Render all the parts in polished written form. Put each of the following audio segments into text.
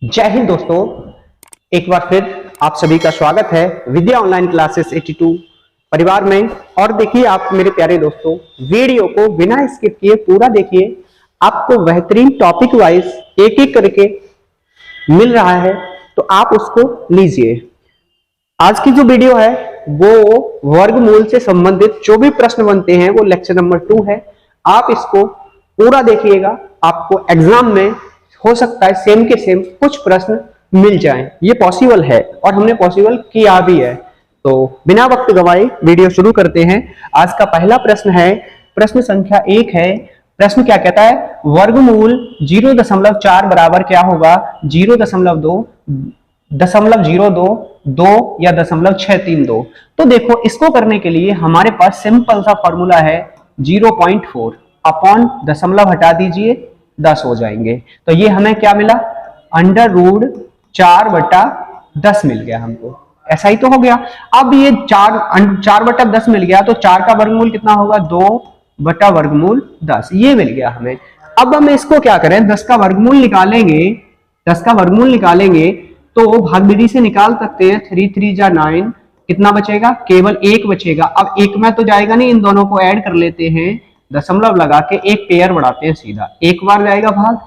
जय हिंद दोस्तों, एक बार फिर आप सभी का स्वागत है विद्या ऑनलाइन क्लासेस 82 परिवार में। और देखिए आप मेरे प्यारे दोस्तों, वीडियो को बिना स्किप किए पूरा देखिए। आपको बेहतरीन टॉपिक वाइज एक एक करके मिल रहा है, तो आप उसको लीजिए। आज की जो वीडियो है वो वर्गमूल से संबंधित जो भी प्रश्न बनते हैं वो लेक्चर नंबर 2 है। आप इसको पूरा देखिएगा, आपको एग्जाम में हो सकता है सेम के सेम कुछ प्रश्न मिल जाएं। ये पॉसिबल है और हमने पॉसिबल किया भी है। तो बिना वक्त गवाए वीडियो शुरू करते हैं। आज का पहला प्रश्न है, प्रश्न संख्या 1 है। प्रश्न क्या कहता है, वर्गमूल 0.4 बराबर क्या होगा, 0.2, 0.02, 2 या 0.632। तो देखो, इसको करने के लिए हमारे पास सिंपल सा फॉर्मूला है 0.4 अपॉन दशमलव हटा दीजिए, 10 हो जाएंगे। तो ये हमें क्या मिला, √4/10 मिल गया हमको। ऐसा ही तो हो गया। अब ये 4/10 मिल गया, तो 4 का वर्गमूल कितना होगा, 2/10 ये मिल गया हमें। अब हम इसको क्या करें, 10 का वर्गमूल निकालेंगे। 10 का वर्गमूल निकालेंगे तो भाग विधि से निकाल सकते हैं। 3 3 जा 9, कितना बचेगा, केवल 1 बचेगा। अब 1 में तो जाएगा नहीं, इन दोनों को ऐड कर लेते हैं, दशमलव लगा के एक पेयर बढ़ाते हैं सीधा, एक बार जाएगा भाग,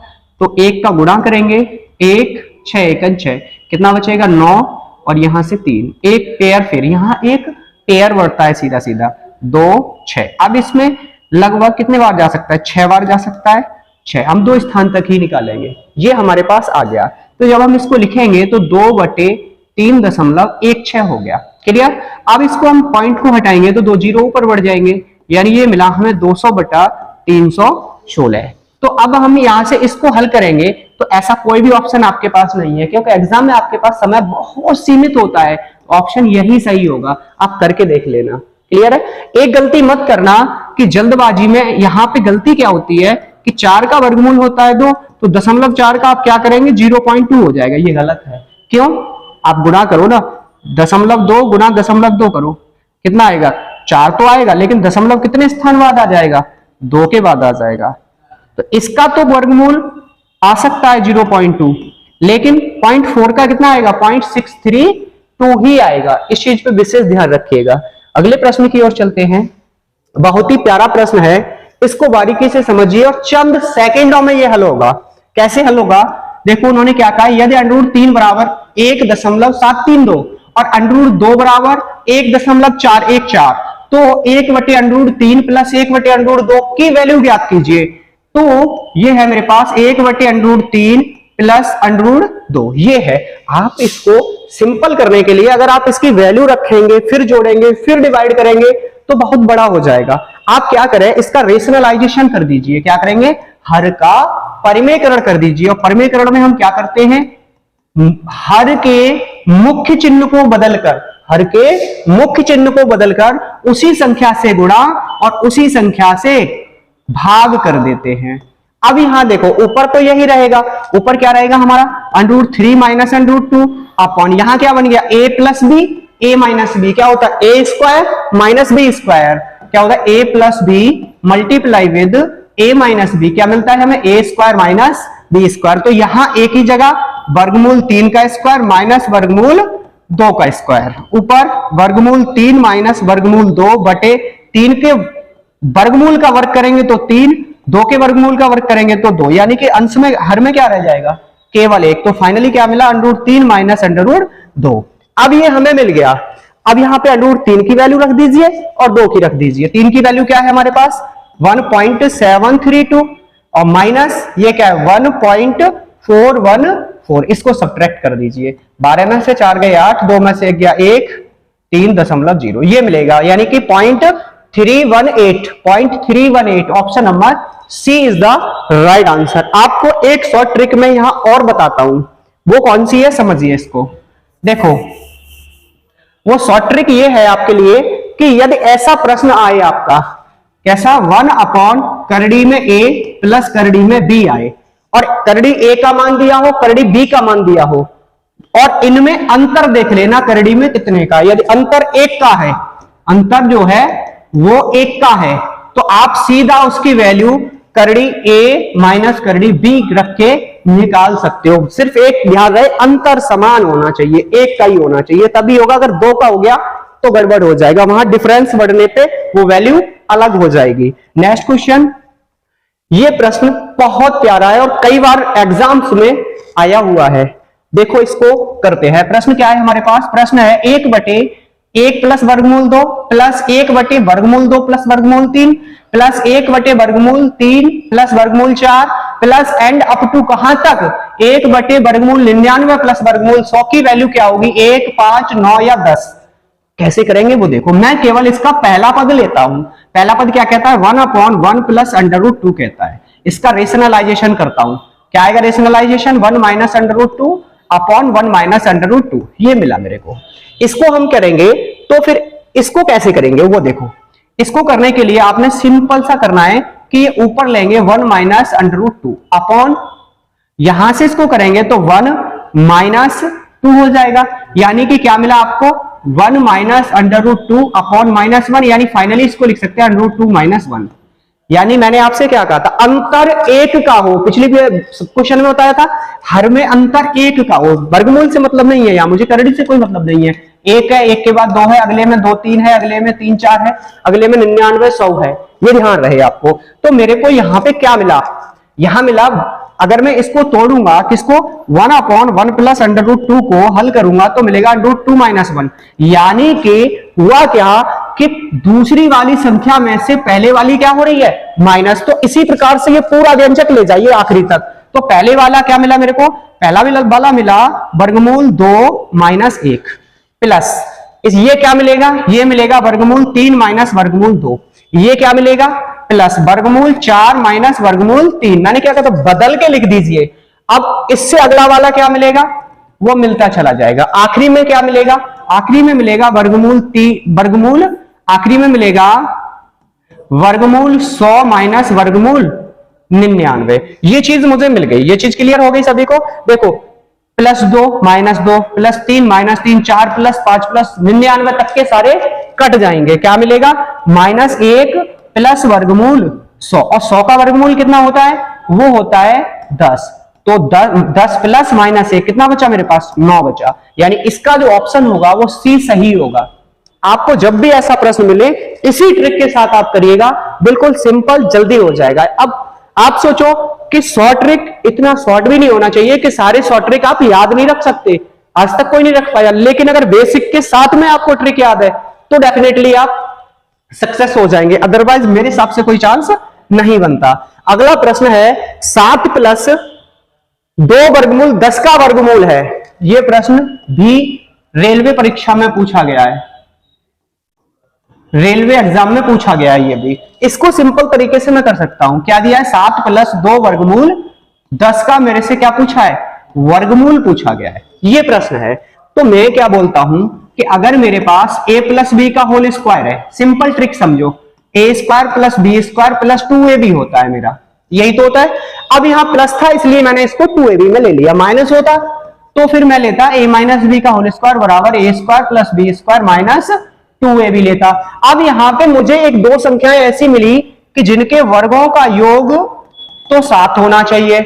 तो 1 का गुणा करेंगे, 1 6 1 6, कितना बचेगा 9, और यहां से 3, एक पेयर, फिर यहां एक पेयर बढ़ता है सीधा सीधा, 2 6। अब इसमें लगभग कितने बार जा सकता है, 6 बार जा सकता है, 6। हम 2 स्थान तक ही निकालेंगे, ये हमारे पास आ गया। तो जब हम इसको लिखेंगे तो 2/3.16 हो गया। क्लियर। अब इसको हम पॉइंट को हटाएंगे तो 2 जीरो ऊपर बढ़ जाएंगे, यानी ये मिला हमें 200/316। तो अब हम यहां से इसको हल करेंगे तो ऐसा कोई भी ऑप्शन आपके पास नहीं है, क्योंकि एग्जाम में आपके पास समय बहुत सीमित होता है। ऑप्शन यही सही होगा, आप करके देख लेना। क्लियर है। एक गलती मत करना कि जल्दबाजी में, यहां पे गलती क्या होती है कि 4 का वर्गमूल होता है 2, तो 0.4 का आप क्या करेंगे, 0.2 हो जाएगा। ये गलत है। क्यों, आप गुणा करो ना, 0.2 गुणा 0.2 करो, कितना आएगा, 4 तो आएगा, लेकिन दशमलव कितने स्थान बाद आ जाएगा, 2 के बाद आ जाएगा। तो इसका तो वर्गमूल आ सकता है 0.2, लेकिन 0.4 का कितना आएगा, 0.632 ही आएगा। इस चीज पे विशेष ध्यान रखिएगा। अगले प्रश्न की ओर चलते हैं। बहुत ही प्यारा प्रश्न है, इसको बारीकी से समझिए और चंद सेकेंडों में यह हल होगा। कैसे हल होगा, देखो उन्होंने क्या कहा, यदि √3 बराबर 1.732 और √2 बराबर 1.414, तो 1/√3 प्लस 1/√2 की वैल्यू ज्ञात कीजिए। तो ये है मेरे पास 1/√3 प्लस √2, ये है। आप इसको सिंपल करने के लिए अगर आप इसकी वैल्यू रखेंगे, फिर जोड़ेंगे, फिर डिवाइड करेंगे तो बहुत बड़ा हो जाएगा। आप क्या करें, इसका रेशनलाइजेशन कर दीजिए। क्या करेंगे, हर का परिमेयकरण कर दीजिए। और परिमेयकरण में हम क्या करते हैं, हर के मुख्य चिन्ह को बदलकर, हर के मुख्य चिन्ह को बदलकर उसी संख्या से गुणा और उसी संख्या से भाग कर देते हैं। अब यहां देखो, ऊपर तो यही रहेगा, ऊपर क्या रहेगा हमारा, √3 माइनस √2 अपॉन, यहां क्या बन गया, a plus B, a minus B क्या होता है, a square minus B square, क्या होता है, a plus B multiply with a minus B, क्या मिलता है हमें, a square minus B square. तो यहां एक ही जगह वर्गमूल 3 का स्क्वायर माइनस वर्गमूल 2 का स्क्वायर, ऊपर वर्गमूल 3 माइनस वर्गमूल 2 बटे 3 के वर्गमूल का वर्ग करेंगे तो 3, 2 के वर्गमूल का वर्ग करेंगे तो 2, यानी कि अंश में हर में क्या रह जाएगा, केवल 1। तो फाइनली क्या मिला, √3 माइनस √2। अब ये हमें मिल गया। अब यहां पे √3 की वैल्यू रख दीजिए और 2 की रख दीजिए। 3 की वैल्यू क्या है हमारे पास, 1.732, और माइनस ये क्या है, 1.414। इसको सब्ट्रैक्ट कर दीजिए, 12 में से 4 गए 8, 2 में से 1 गया 1, 3.0 ये मिलेगा, यानी कि 0.318। Option number C is the right answer. आपको एक शॉर्ट ट्रिक में यहां और बताता हूं, वो कौन सी है, समझिए इसको। देखो, वो शॉर्ट ट्रिक ये है आपके लिए कि यदि ऐसा प्रश्न आए आपका, कैसा, 1 अपॉन करड़ी में a प्लस करड़ी में b आए, और करड़ी a का मान दिया हो, करड़ी b का मान दिया हो, और इनमें अंतर देख लेना करड़ी में कितने का। यदि अंतर 1 का है, अंतर जो है वो 1 का है, तो आप सीधा उसकी वैल्यू करड़ी a माइनस करड़ी b रख के निकाल सकते हो। सिर्फ एक ध्यान रहे, अंतर समान होना चाहिए, एक का ही होना चाहिए, तभी होगा। अगर दो का हो गया तो गड़बड़ हो जाएगा, वहां डिफरेंस बढ़ने पे वो वैल्यू अलग हो जाएगी। नेक्स्ट क्वेश्चन, ये प्रश्न बहुत प्यारा है और कई बार एग्जाम्स में आया हुआ है। देखो इसको करते हैं। प्रश्न क्या है हमारे पास? प्रश्न है 1/1 प्लस वर्गमूल 2 प्लस 1/वर्गमूल 2 प्लस वर्गमूल 3 प्लस 1/वर्गमूल 3 प्लस वर्गमूल 4 प्लस एंड अप टू कहां तक 1/वर्गमूल 99 प्लस वर्गमूल 100 की वैल्यू क्या होगी? 1, 5, 9 या 10? कैसे करेंगे वो देखो। मैं केवल इसका पहला पद लेता हूं। पहला पद क्या कहता है? 1/1 प्लस √2 कहता है। इसका रेशनलाइजेशन करता हूं। क्या आएगा रेशनलाइजेशन? 1 माइनस √2 अपॉन 1 माइनस √2, ये मिला मेरे को। इसको हम करेंगे तो फिर इसको कैसे करेंगे वो देखो। इसको करने के लिए आपने सिंपल सा करना है कि ऊपर लेंगे 1 माइनस √2 अपॉन, यहां से इसको करेंगे तो 1 माइनस 2 हो जाएगा। यानी कि क्या मिला आपको? 1 माइनस √2 अपॉन -1, यानी फाइनली इसको लिख सकते हैं √2 माइनस 1। यानी मैंने आपसे क्या कहा था? अंतर एक का हो। पिछली क्वेश्चन में बताया था हर में अंतर एक का हो। वर्गमूल से मतलब नहीं है, यहां मुझे करड़ी से कोई मतलब नहीं है। एक है, एक के बाद 2 है, अगले में 2, 3 है, अगले में 3, 4 है, अगले में 99, 100 है। ये ध्यान रहे आपको। तो मेरे को यहां पे क्या मिला? यहां मिला, अगर मैं इसको तोड़ूंगा किसको? 1/1 प्लस √2 को हल करूंगा तो मिलेगा √2 माइनस 1। यानी कि हुआ क्या कि दूसरी वाली संख्या में से पहले वाली क्या हो रही है? माइनस। तो इसी प्रकार से ये पूरा व्यंजक ले जाइए आखिरी तक। तो पहले वाला क्या मिला मेरे को? पहला वाला मिला वर्गमूल 2 माइनस 1 प्लस ये क्या मिलेगा? ये मिलेगा वर्गमूल 3 माइनस वर्गमूल 2। ये क्या मिलेगा? प्लस वर्गमूल 4 माइनस वर्गमूल 3। मैंने क्या कहा था? बदल के लिख दीजिए। अब इससे अगला वाला क्या मिलेगा? वो मिलता चला जाएगा। आखिरी में क्या मिलेगा? आखिरी में मिलेगा वर्गमूल आखिरी में मिलेगा वर्गमूल 100 माइनस वर्गमूल 99। ये चीज मुझे मिल गई। ये चीज क्लियर हो गई सभी को? देखो, +2 -2 +3 -3 4 +5 +99 तक के सारे कट जाएंगे। क्या मिलेगा? -1 प्लस वर्गमूल 100, और 100 का वर्गमूल कितना होता है? वो होता है 10। तो 10 प्लस -1 कितना बचा मेरे पास? 9 बचा। यानी इसका जो ऑप्शन होगा वो सी सही होगा। आपको जब भी ऐसा प्रश्न मिले इसी ट्रिक के साथ आप करिएगा, बिल्कुल सिंपल, जल्दी हो जाएगा। अब आप सोचो कि शॉर्ट ट्रिक इतना शॉर्ट भी नहीं होना चाहिए कि सारे शॉर्ट ट्रिक आप याद नहीं रख सकते। आज तक कोई नहीं रख पाया, लेकिन अगर बेसिक के साथ में आपको ट्रिक याद है तो डेफिनेटली आप सक्सेस हो जाएंगे। अदरवाइज मेरे हिसाब से कोई चांस नहीं बनता। अगला प्रश्न है 7 प्लस 2 वर्गमूल 10 का वर्गमूल है। यह प्रश्न भी रेलवे परीक्षा में पूछा गया है, रेलवे एग्जाम में पूछा गया है। ये भी इसको सिंपल तरीके से मैं कर सकता हूं। क्या दिया है? 7 प्लस 2 वर्गमूल 10 का मेरे से क्या पूछा है? वर्गमूल पूछा गया है। ये प्रश्न है। तो मैं क्या बोलता हूं कि अगर मेरे पास a प्लस बी का होल स्क्वायर है, सिंपल ट्रिक समझो, a² plus b² plus 2ab होता है मेरा, यही तो होता है। अब यहां प्लस था इसलिए मैंने इसको 2ab में ले लिया। माइनस होता तो फिर मैं लेता a माइनस बी का होल स्क्वायर बराबर a² plus b² minus 2ab लेता। अब यहां पे मुझे एक दो संख्याएं ऐसी मिली कि जिनके वर्गों का योग तो 7 होना चाहिए,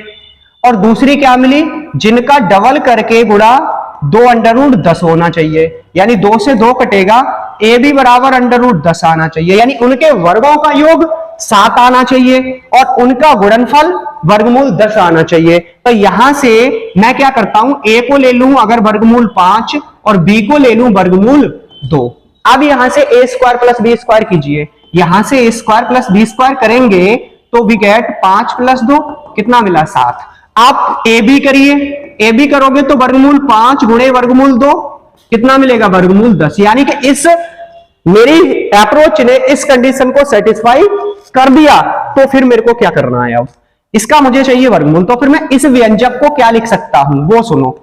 और दूसरी क्या मिली? जिनका डबल करके गुणा 2√10 होना चाहिए। यानी 2 से 2 कटेगा, ए भी बराबर √10 आना चाहिए। यानी उनके वर्गों का योग 7 आना चाहिए और उनका गुणनफल वर्गमूल 10 आना चाहिए। तो यहां से मैं क्या करता हूं? ए को ले लूं अगर वर्गमूल 5 और बी को ले लूं वर्गमूल 2। अब यहां से a² प्लस b² कीजिए। यहां से a² प्लस b² करेंगे तो वी गेट 5 प्लस 2 कितना मिला? 7। आप ए बी करिए, ए बी करोगे तो वर्गमूल 5 गुणे वर्गमूल 2 कितना मिलेगा? वर्गमूल 10। यानी कि इस मेरी अप्रोच ने इस कंडीशन को सेटिस्फाई कर दिया। तो फिर मेरे को क्या करना है? अब इसका मुझे चाहिए वर्गमूल। तो फिर मैं इस व्यंजक को क्या लिख सकता हूं वो सुनो,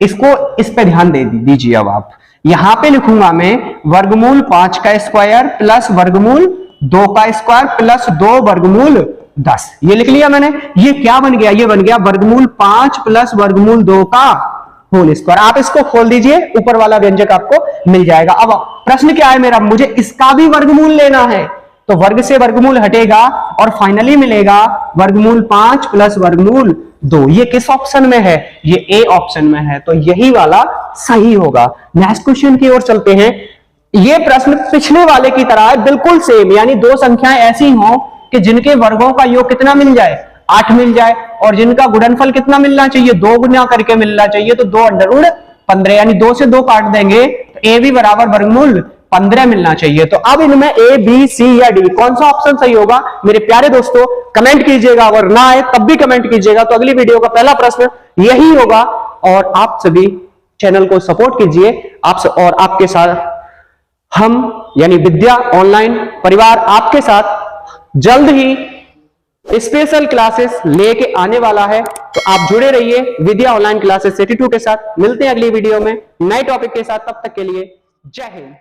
इसको इस पे ध्यान दे दीजिए। अब आप यहां पे लिखूंगा मैं वर्गमूल 5 का स्क्वायर प्लस वर्गमूल 2 का स्क्वायर प्लस 2 वर्गमूल 10। ये लिख लिया मैंने। ये क्या बन गया? ये बन गया वर्गमूल 5 प्लस वर्गमूल 2 का होल स्क्वायर। आप इसको खोल दीजिए, ऊपर वाला व्यंजक आपको मिल जाएगा। अब प्रश्न क्या है मेरा? मुझे इसका भी वर्गमूल लेना है। तो वर्ग से वर्गमूल हटेगा और फाइनली मिलेगा वर्गमूल 5 प्लस वर्गमूल 2। ये किस ऑप्शन में है? ये ए ऑप्शन में है, तो यही वाला सही होगा। नेक्स्ट क्वेश्चन की ओर चलते हैं। ये प्रश्न पिछले वाले की तरह है, बिल्कुल सेम, यानी दो संख्याएं ऐसी हों कि जिनके वर्गों का योग कितना मिल जाए? 8 मिल जाए, और जिनका गुणनफल कितना मिलना चाहिए? 2 गुना करके मिलना चाहिए, तो 2√15, यानी 2 से 2 काट देंगे तो ए भी बराबर वर्गमूल 15 मिलना चाहिए। तो अब इनमें ए, बी, सी या डी कौन सा ऑप्शन सही होगा? मेरे प्यारे दोस्तों कमेंट कीजिएगा, अगर ना आए तब भी कमेंट कीजिएगा। तो अगली वीडियो का पहला प्रश्न यही होगा, और आप सभी चैनल को सपोर्ट कीजिए। और आपके साथ हम यानी विद्या ऑनलाइन परिवार आपके साथ जल्द ही स्पेशल क्लासेस लेके आने वाला है, तो आप जुड़े रहिए विद्या ऑनलाइन क्लासेस 82 के साथ। मिलते हैं अगली वीडियो में नए टॉपिक के साथ, तब तक के लिए जय हिंद।